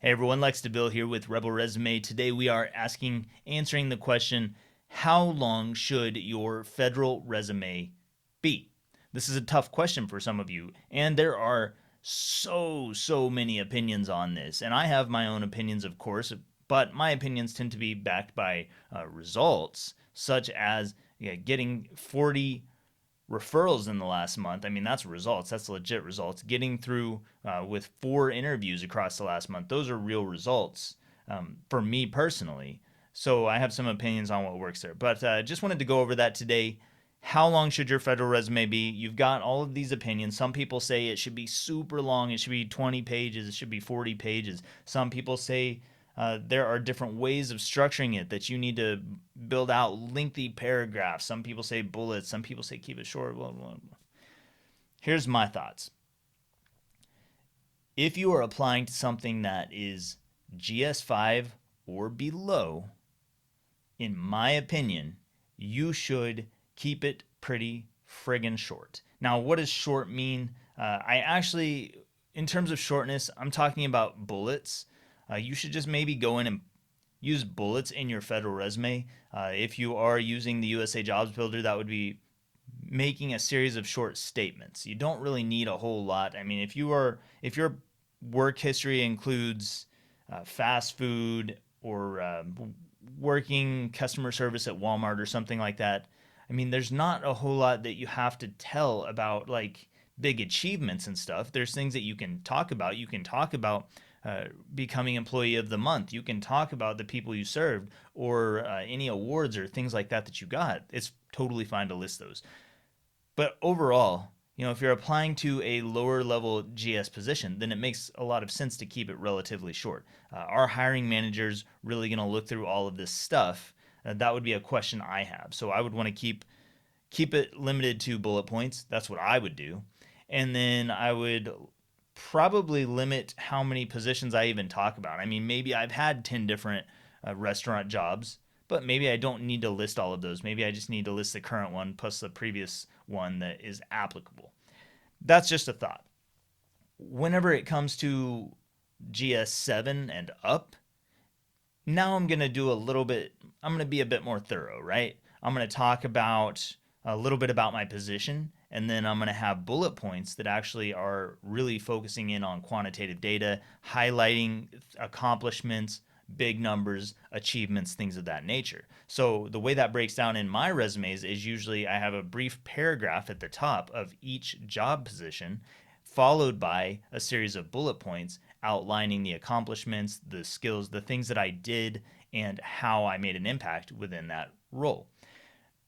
Hey everyone, Lex DeVille here with Rebel Resume. Today we are answering the question, how long should your federal resume be? This is a tough question for some of you, and there are so many opinions on this. And I have my own opinions, of course, but my opinions tend to be backed by results, such as getting 40 referrals in the last month. I mean, that's results. That's legit results. Getting through with 4 interviews across the last month. Those are real results for me personally. So I have some opinions on what works there. But just wanted to go over that today. How long should your federal resume be? You've got all of these opinions. Some people say it should be super long. It should be 20 pages. It should be 40 pages. Some people say there are different ways of structuring it that you need to build out lengthy paragraphs. Some people say bullets. Some people say keep it short. Blah, blah, blah. Here's my thoughts. If you are applying to something that is GS5 or below, in my opinion, you should keep it pretty friggin' short. Now, what does short mean? In terms of shortness, I'm talking about bullets. You should just maybe go in and use bullets in your federal resume. If you are using the USA Jobs Builder, that would be making a series of short statements. You don't really need a whole lot. I mean, if your work history includes fast food or working customer service at Walmart or something like that, I mean, there's not a whole lot that you have to tell about like big achievements and stuff. There's things that you can talk about. You can talk about becoming employee of the month. You can talk about the people you served or any awards or things like that that you got. It's totally fine to list those. But overall, if you're applying to a lower level GS position, then it makes a lot of sense to keep it relatively short. Are hiring managers really going to look through all of this stuff? That would be a question I have. So I would want to keep it limited to bullet points. That's what I would do. And then I would probably limit how many positions I even talk about. I mean, maybe I've had 10 different restaurant jobs, but maybe I don't need to list all of those. Maybe I just need to list the current one plus the previous one that is applicable. That's just a thought. Whenever it comes to GS7 and up, now I'm going to be a bit more thorough, right? I'm going to talk about a little bit about my position, and then I'm going to have bullet points that actually are really focusing in on quantitative data, highlighting accomplishments, big numbers, achievements, things of that nature. So the way that breaks down in my resumes is usually I have a brief paragraph at the top of each job position, followed by a series of bullet points outlining the accomplishments, the skills, the things that I did, and how I made an impact within that role.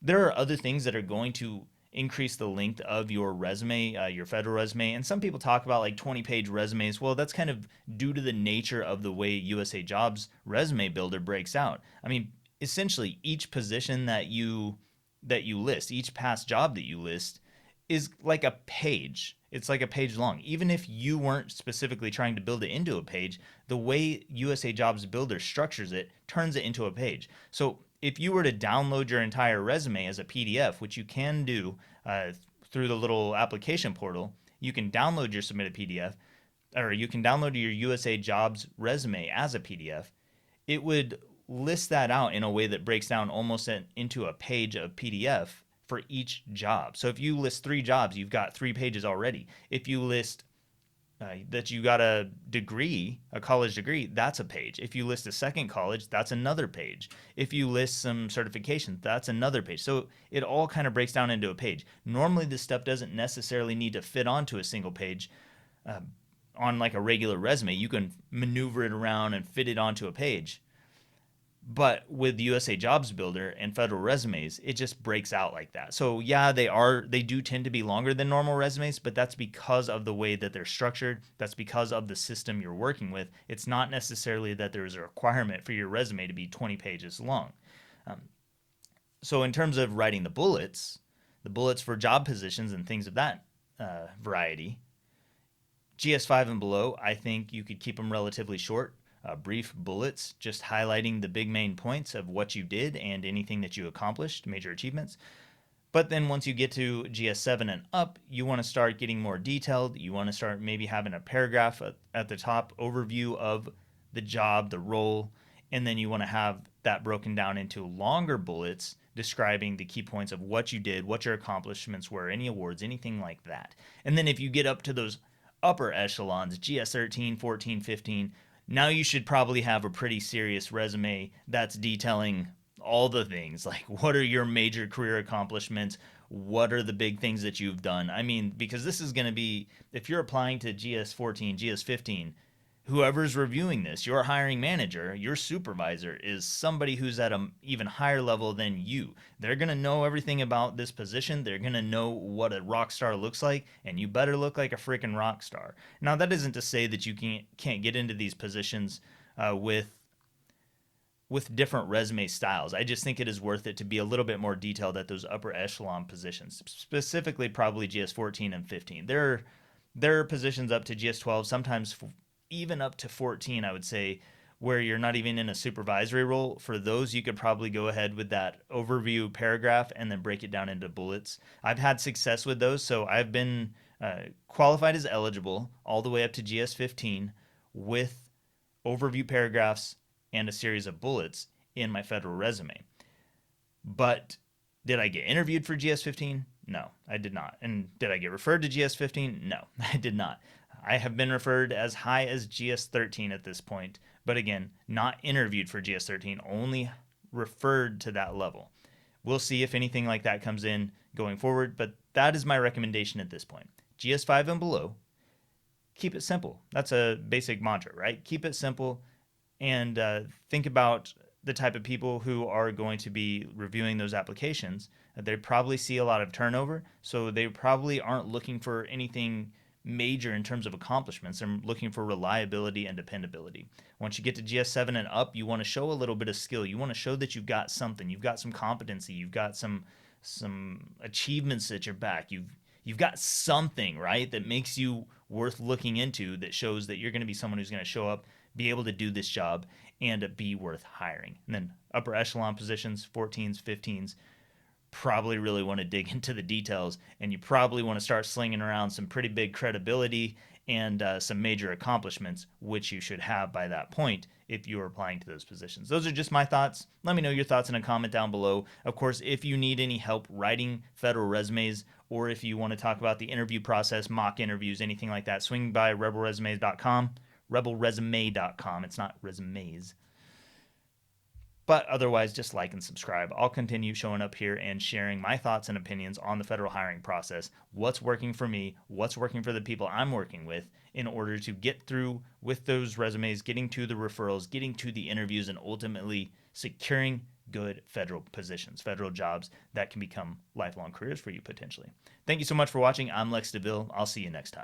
There are other things that are going to increase the length of your resume, your federal resume. And some people talk about like 20-page resumes. Well, that's kind of due to the nature of the way USA Jobs Resume Builder breaks out. I mean, essentially each position that you list, each past job that you list is like a page. It's like a page long. Even if you weren't specifically trying to build it into a page, the way USA Jobs Builder structures it turns it into a page. So if you were to download your entire resume as a PDF, which you can do through the little application portal, you can download your submitted PDF, or you can download your USA Jobs resume as a PDF. It would list that out in a way that breaks down almost into a page of PDF for each job. So if you list 3 jobs, you've got 3 pages already. If you list that you got a degree, a college degree, that's a page. If you list a second college, that's another page. If you list some certifications, that's another page. So it all kind of breaks down into a page. Normally, this stuff doesn't necessarily need to fit onto a single page. On like a regular resume, you can maneuver it around and fit it onto a page. But with USA Jobs Builder and federal resumes, it just breaks out like that. So yeah, they do tend to be longer than normal resumes, but that's because of the way that they're structured. That's because of the system you're working with. It's not necessarily that there is a requirement for your resume to be 20 pages long. So in terms of writing the bullets for job positions and things of that variety, GS5 and below, I think you could keep them relatively short, brief bullets, just highlighting the big main points of what you did and anything that you accomplished, major achievements. But then once you get to GS7 and up, you want to start getting more detailed. You want to start maybe having a paragraph at the top overview of the job, the role, and then you want to have that broken down into longer bullets describing the key points of what you did, what your accomplishments were, any awards, anything like that. And then if you get up to those upper echelons, GS 13, 14, 15, now you should probably have a pretty serious resume that's detailing all the things. Like, what are your major career accomplishments? What are the big things that you've done? I mean, because this is going to be, if you're applying to GS 14, GS 15, whoever's reviewing this, your hiring manager, your supervisor, is somebody who's at an even higher level than you. They're going to know everything about this position. They're going to know what a rock star looks like, and you better look like a freaking rock star. Now, that isn't to say that you can't get into these positions with different resume styles. I just think it is worth it to be a little bit more detailed at those upper echelon positions, specifically probably GS 14 and 15. There are positions up to GS 12, sometimes even up to 14, I would say, where you're not even in a supervisory role. For those, you could probably go ahead with that overview paragraph and then break it down into bullets. I've had success with those, so I've been qualified as eligible all the way up to GS 15 with overview paragraphs and a series of bullets in my federal resume. But did I get interviewed for GS 15? No, I did not. And did I get referred to GS 15? No, I did not. I have been referred as high as GS 13 at this point, but again, not interviewed for GS 13, only referred to that level. We'll see if anything like that comes in going forward, but that is my recommendation at this point. GS 5 and below, keep it simple. That's a basic mantra, right? Keep it simple and think about the type of people who are going to be reviewing those applications. They probably see a lot of turnover, so they probably aren't looking for anything major in terms of accomplishments. They're looking for reliability and dependability. Once you get to GS7 and up, you want to show a little bit of skill. You want to show that you've got something. You've got some competency. You've got some achievements at your back. You've got something, right, that makes you worth looking into, that shows that you're going to be someone who's going to show up, be able to do this job, and be worth hiring. And then upper echelon positions, 14s, 15s, probably really want to dig into the details, and you probably want to start slinging around some pretty big credibility and some major accomplishments, which you should have by that point if you are applying to those positions. Those are just my thoughts. Let me know your thoughts in a comment down below. Of course, if you need any help writing federal resumes, or if you want to talk about the interview process, mock interviews, anything like that, swing by rebelresumes.com. rebelresume.com. It's not resumes. But otherwise, just like and subscribe. I'll continue showing up here and sharing my thoughts and opinions on the federal hiring process, what's working for me, what's working for the people I'm working with, in order to get through with those resumes, getting to the referrals, getting to the interviews, and ultimately securing good federal positions, federal jobs that can become lifelong careers for you potentially. Thank you so much for watching. I'm Lex DeVille. I'll see you next time.